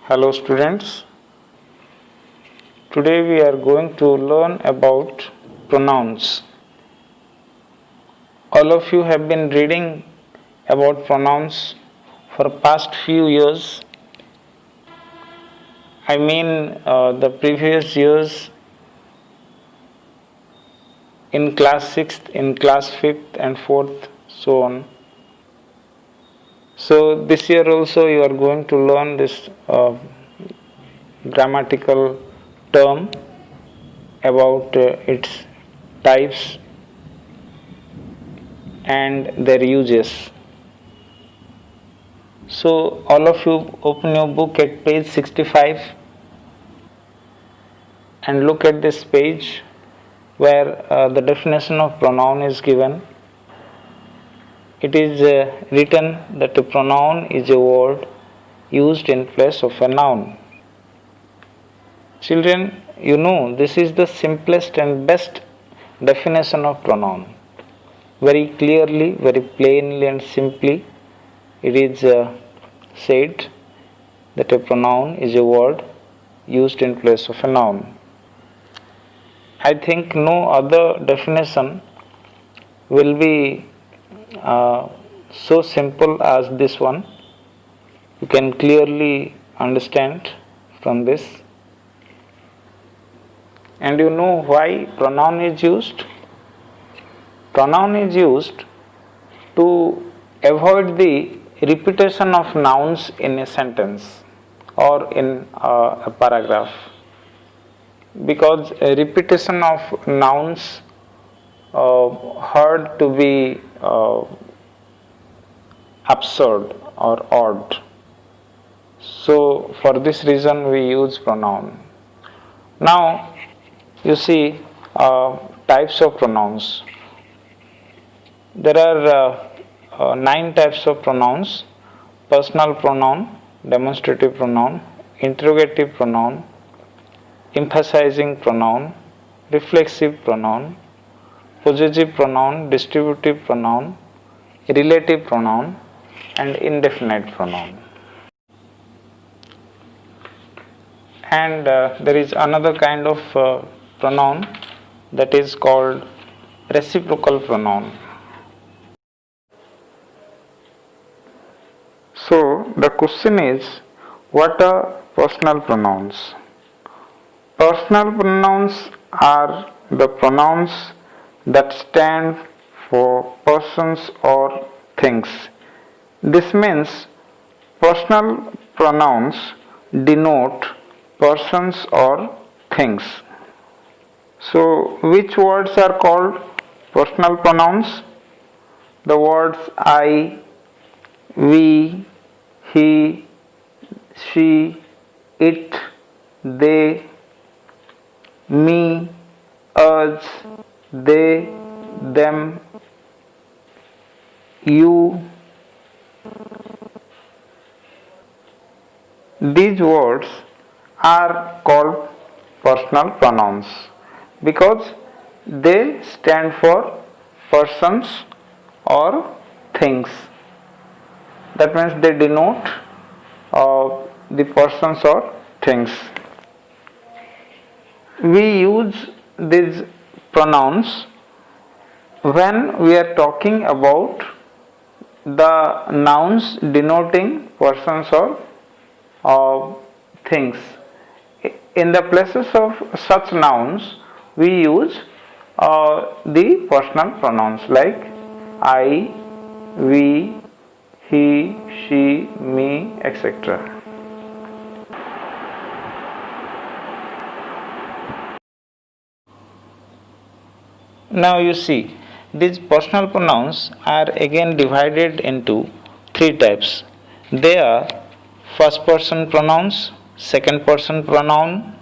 Hello students, today we are going to learn about pronouns. All of you have been reading about pronouns for past few years. The previous years in class 6th, in class 5th and 4th, so on. So this year also you are going to learn this grammatical term about its types and their uses. So all of you open your book at page 65 and look at this page where the definition of pronoun is given. It is written that a pronoun is a word used in place of a noun. Children, you know this is the simplest and best definition of pronoun. Very clearly, very plainly and simply, it is said that a pronoun is a word used in place of a noun. I think no other definition will be so simple as this one. You can clearly understand from this. And you know why pronoun is used? Pronoun is used to avoid the repetition of nouns in a sentence or in a paragraph, because a repetition of nouns heard to be absurd or odd. So for this reason we use pronoun. Now you see types of pronouns. There are 9 types of pronouns: personal pronoun, demonstrative pronoun, interrogative pronoun, emphasizing pronoun, reflexive pronoun, possessive pronoun, distributive pronoun, relative pronoun, and indefinite pronoun. And there is another kind of pronoun that is called reciprocal pronoun. So the question is, what are personal pronouns? Personal pronouns are the pronouns that stand for persons or things. This means personal pronouns denote persons or things. So which words are called personal pronouns? The words I, we, he, she, it, they, me, us, they, them, you. These words are called personal pronouns because they stand for persons or things. That means they denote the persons or things. We use these pronouns when we are talking about the nouns denoting persons or things. In the places of such nouns, we use the personal pronouns like I, we, he, she, me, etc. Now you see, these personal pronouns are again divided into 3 types. They are first person pronouns, second person pronoun,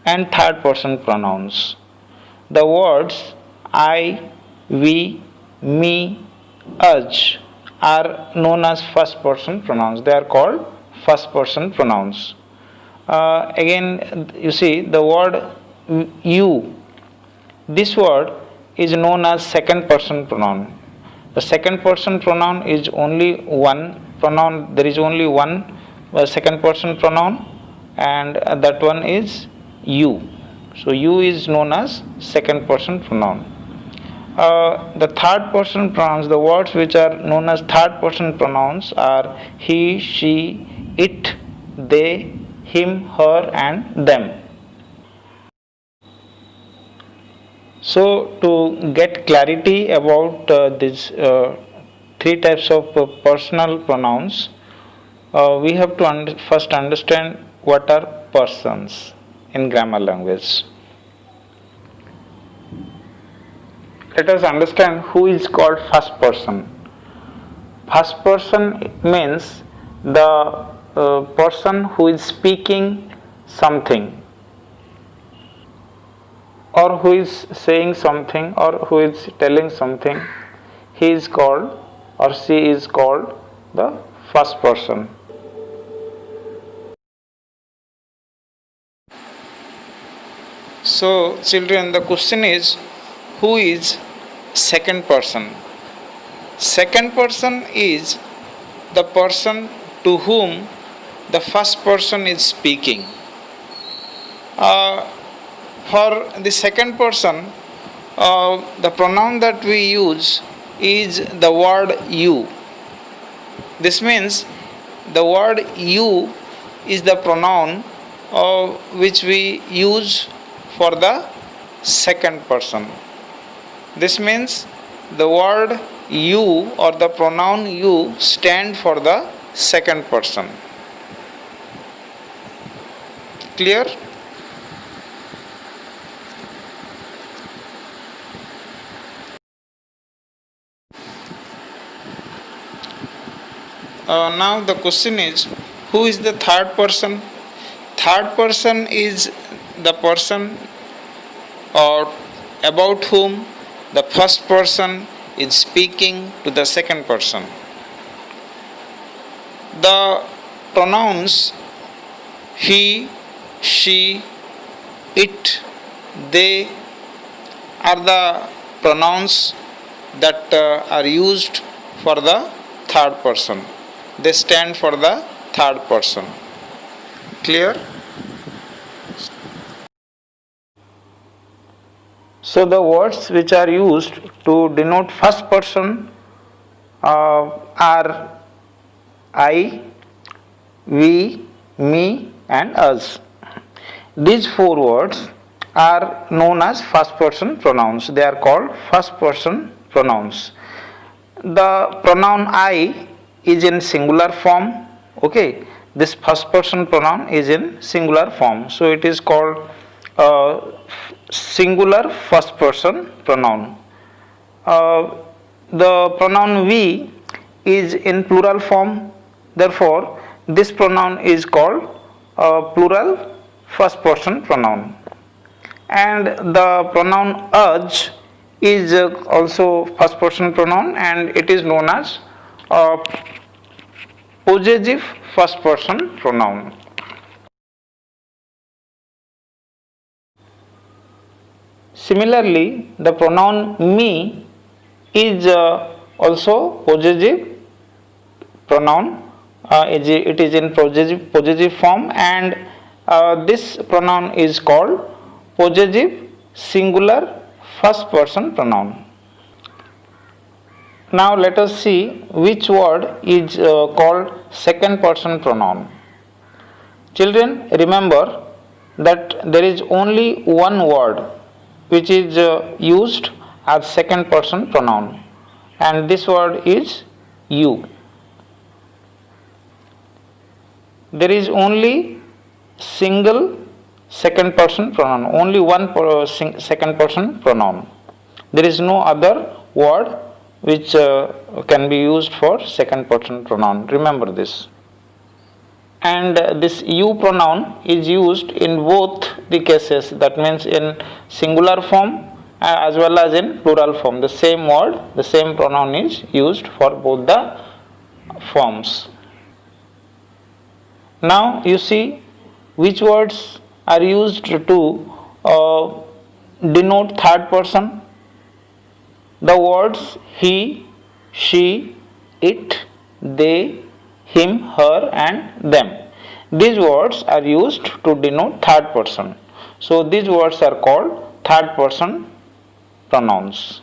and third person pronouns. The words I, we, me, us are known as first person pronouns. They are called first person pronouns. Again, you see the word you. This word is known as second person pronoun. The second person pronoun is only one pronoun. There is only one second person pronoun, and that one is you. So you is known as second person pronoun. The third person pronouns, the words which are known as third person pronouns are he, she, it, they, him, her, and them. So to get clarity about these three types of personal pronouns, we have to first understand what are persons in grammar language. Let us understand who is called first person. First person means the person who is speaking something, or who is saying something, or who is telling something. He is called or she is called the first person. So children, the question is, who is second person? Second person is the person to whom the first person is speaking. For the second person, the pronoun that we use is the word you. This means the word you is the pronoun which we use for the second person. This means the word you or the pronoun you stand for the second person. Clear? Now the question is, who is the third person? Third person is the person about whom the first person is speaking to the second person. The pronouns he, she, it, they are the pronouns that are used for the third person. They stand for the third person. Clear? So the words which are used to denote first person are I, we, me, and us. These four words are known as first person pronouns. They are called first person pronouns. The pronoun I is in singular form. Okay, this first person pronoun is in singular form, so it is called singular first person pronoun. The pronoun we is in plural form, therefore this pronoun is called plural first person pronoun. And the pronoun us is also first person pronoun, and it is known as possessive first person pronoun. Similarly, the pronoun me is also possessive pronoun. It is in possessive form, and this pronoun is called possessive singular first person pronoun. Now let us see which word is called second person pronoun. Children, remember that there is only one word which is used as second person pronoun, and this word is you. There is only single second person pronoun, only one second person pronoun. There is no other word which can be used for second person pronoun. Remember this. And this you pronoun is used in both the cases, that means in singular form as well as in plural form. The same word, the same pronoun is used for both the forms. Now you see which words are used to denote third person. The words he, she, it, they, him, her, and them. These words are used to denote third person. So these words are called third person pronouns.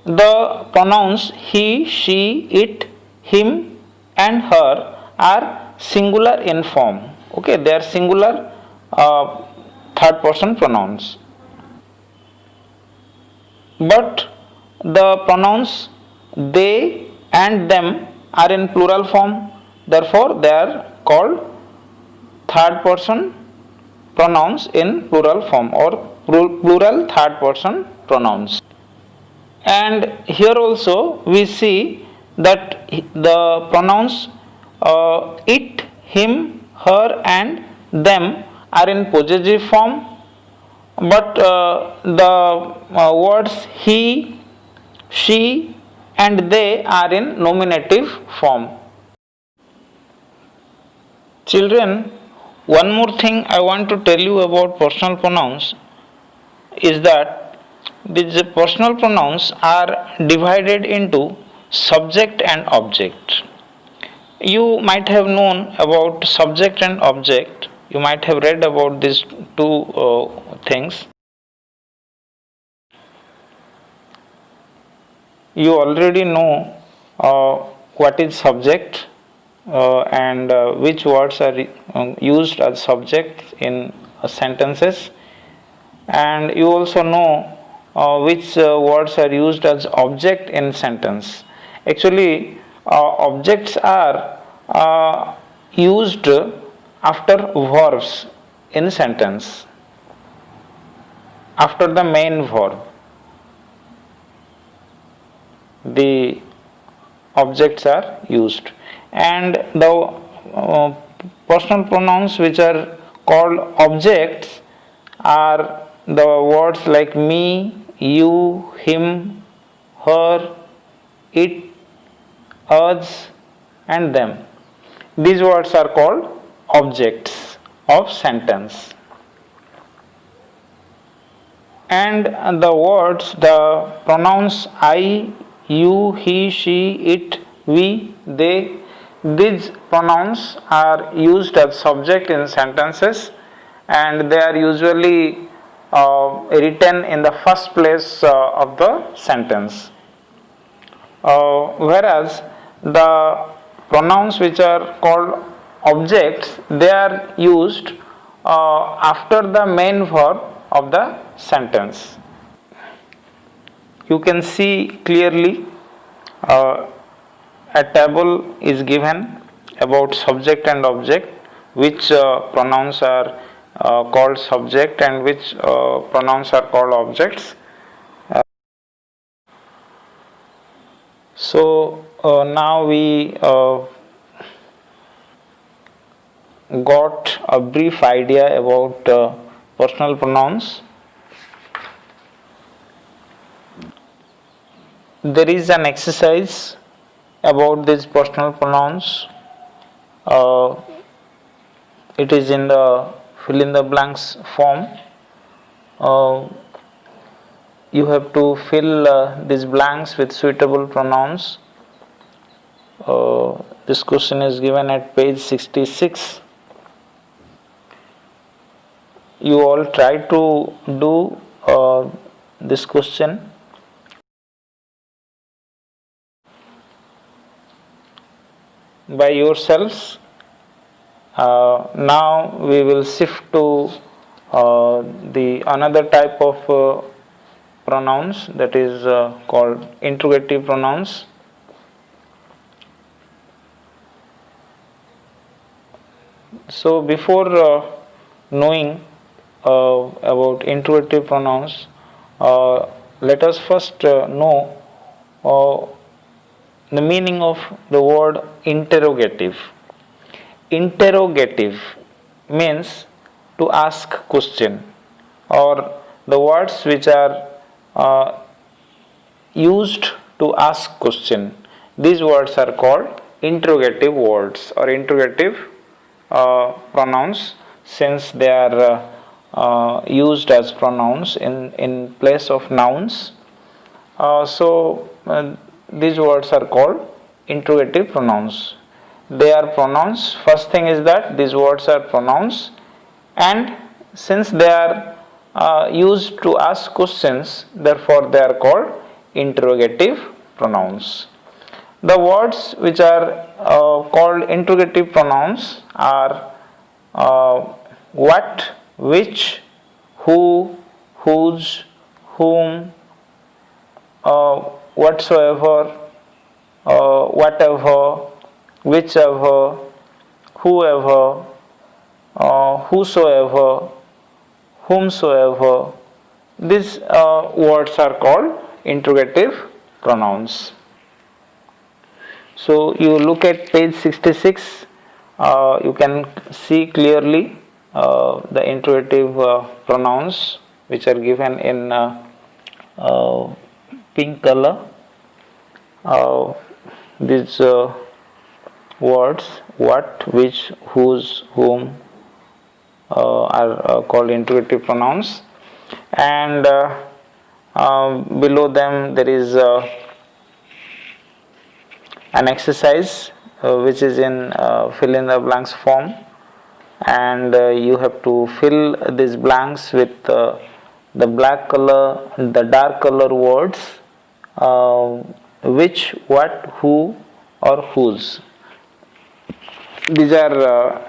The pronouns he, she, it, him and her are singular in form. Okay, they are singular third person pronouns. But the pronouns they and them are in plural form, therefore they are called third person pronouns in plural form or plural third person pronouns. And here also we see that the pronouns it, him, her and them are in possessive form, but the words he, she and they are in nominative form. Children, one more thing I want to tell you about personal pronouns is that these personal pronouns are divided into subject and object. You might have known about subject and object. You might have read about these two things. You already know what is subject and which words are used as subject in sentences, and you also know which words are used as object in sentence. Actually, objects are used after verbs in sentence, after the main verb. The objects are used, and the personal pronouns which are called objects are the words like me, you, him, her, it, us and them. These words are called objects of sentence. And the words, the pronouns I, you, he, she, it, we, they, these pronouns are used as subject in sentences, and they are usually written in the first place of the sentence. Whereas the pronouns which are called objects, they are used after the main verb of the sentence. You can see clearly a table is given about subject and object, which pronouns are called subject and which pronouns are called objects. So now we got a brief idea about personal pronouns. There is an exercise about these personal pronouns. It is in the fill in the blanks form. You have to fill these blanks with suitable pronouns. This question is given at page 66. You all try to do this question. By yourselves. Now we will shift to the another type of pronouns, that is called interrogative pronouns. So before knowing about interrogative pronouns, let us first know the meaning of the word interrogative. Interrogative means to ask question, or the words which are used to ask question. These words are called interrogative words or interrogative pronouns, since they are used as pronouns in place of nouns. These words are called interrogative pronouns. they are pronouns. First thing is that these words are pronouns, and since they are used to ask questions, therefore they are called interrogative pronouns. The words which are called interrogative pronouns are what, which, who, whose, whom, whatsoever, whatever, whichever, whoever, whosoever, whomsoever. These words are called interrogative pronouns. So you look at page 66, you can see clearly the interrogative pronouns which are given in pink color. These words what, which, whose, whom are called interrogative pronouns, and below them there is an exercise which is in fill in the blanks form, and you have to fill these blanks with the black color, the dark color words, which, what, who or whose. These are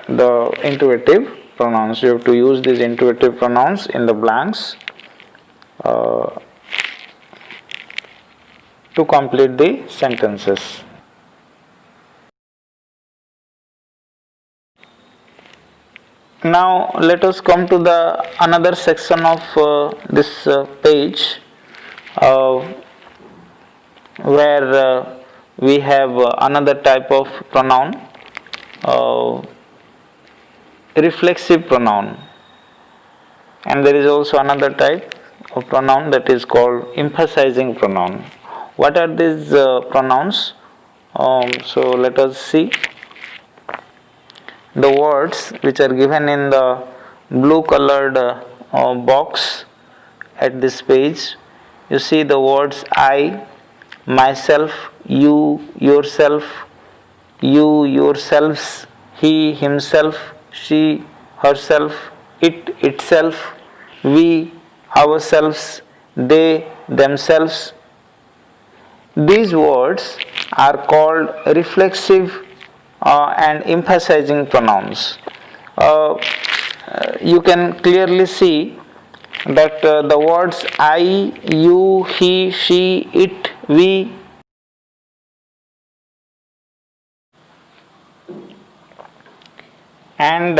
the interrogative pronouns. You have to use these interrogative pronouns in the blanks to complete the sentences. Now let us come to the another section of this page where we have another type of pronoun, reflexive pronoun, and there is also another type of pronoun that is called emphasizing pronoun. What are these pronouns? So let us see the words which are given in the blue colored box at this page. You see the words I, myself, you, yourself, you, yourselves, he, himself, she, herself, it, itself, we, ourselves, they, themselves. These words are called reflexive and emphasizing pronouns. You can clearly see that the words I, you, he, she, it, we and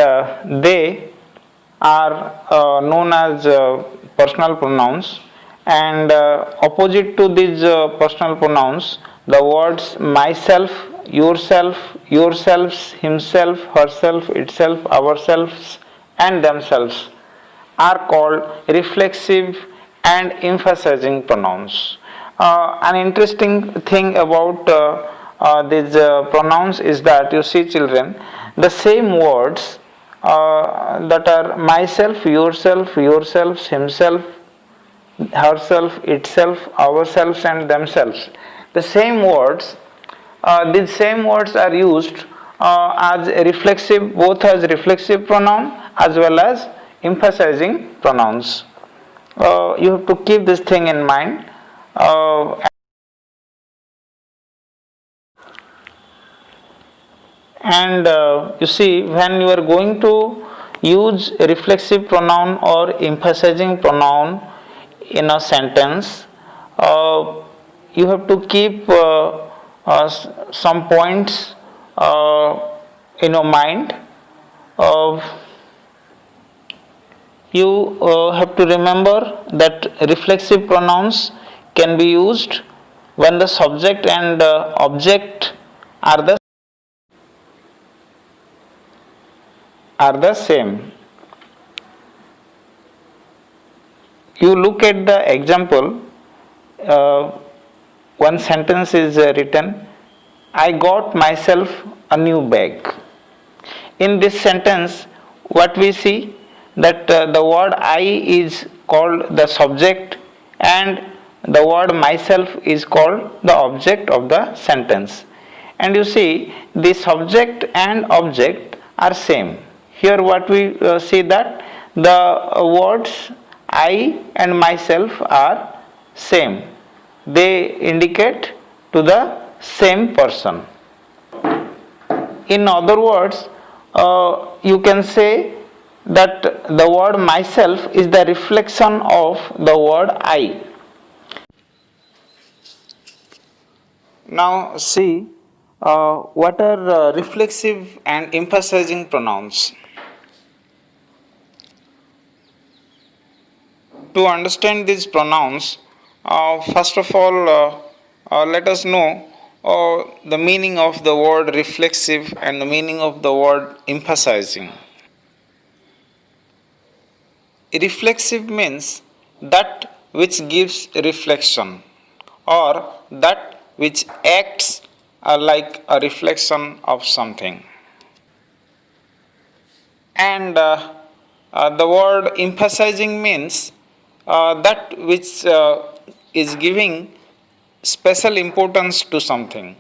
they are known as personal pronouns, and opposite to these personal pronouns, the words myself, yourself, yourselves, himself, herself, itself, ourselves, and themselves are called reflexive and emphasizing pronouns. An interesting thing about these pronouns is that you see, children, the same words that are myself, yourself, yourselves, himself, herself, itself, ourselves, and themselves. The same words, these same words are used as reflexive, both as reflexive pronoun as well as emphasizing pronouns. You have to keep this thing in mind. And you see, when you are going to use a reflexive pronoun or emphasizing pronoun in a sentence, you have to keep some points in your mind. You have to remember that reflexive pronouns can be used when the subject and object are the same. You look at the example. One sentence is written, I got myself a new bag. In this sentence, what we see that the word I is called the subject and the word myself is called the object of the sentence. And you see, the subject and object are same. Here what we see that the words I and myself are same. They indicate to the same person. In other words, you can say that the word myself is the reflection of the word I. Now see what are reflexive and emphasizing pronouns. To understand these pronouns, first of all, let us know the meaning of the word reflexive and the meaning of the word emphasizing. Reflexive means that which gives reflection or that which acts like a reflection of something. And the word emphasizing means that which is giving special importance to something.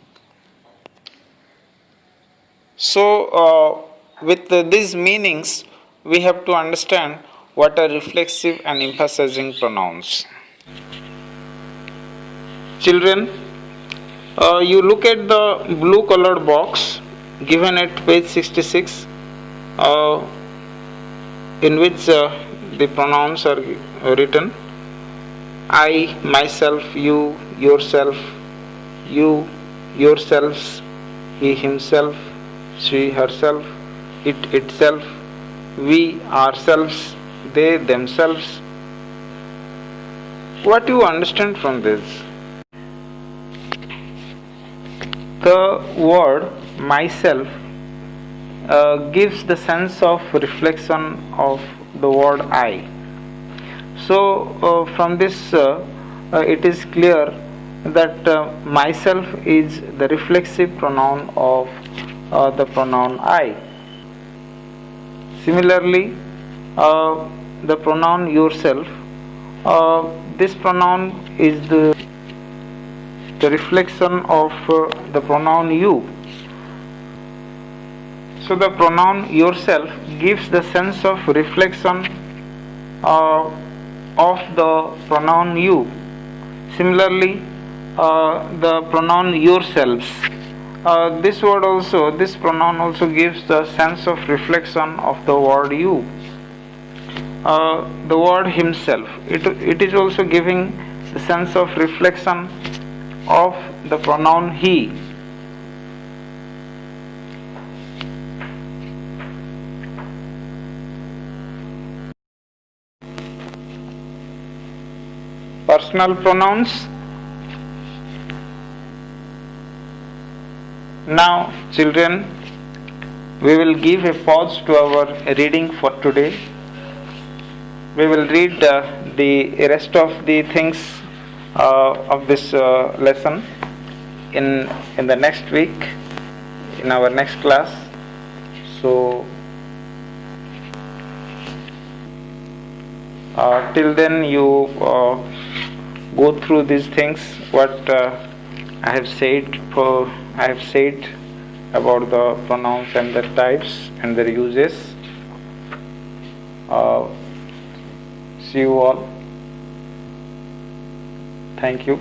So, with these meanings, we have to understand what are reflexive and emphasizing pronouns. Children, you look at the blue colored box given at page 66, in which the pronouns are written. I, myself, you, yourself, you, yourselves, he, himself, she, herself, it, itself, we, ourselves, they, themselves. What do you understand from this? The word myself gives the sense of reflection of the word I. So, from this, it is clear that myself is the reflexive pronoun of the pronoun I. Similarly, the pronoun yourself, this pronoun is the reflection of the pronoun you. So, the pronoun yourself gives the sense of reflection of the pronoun you. Similarly, the pronoun yourselves. This pronoun also gives the sense of reflection of the word you. The word himself, it is also giving the sense of reflection of the pronoun he. Personal pronouns. Now, children, we will give a pause to our reading for today. We will read the rest of the things of this lesson in the next week, in our next class. So, till then, you go through these things. What I have said about the pronouns and their types and their uses. See you all. Thank you.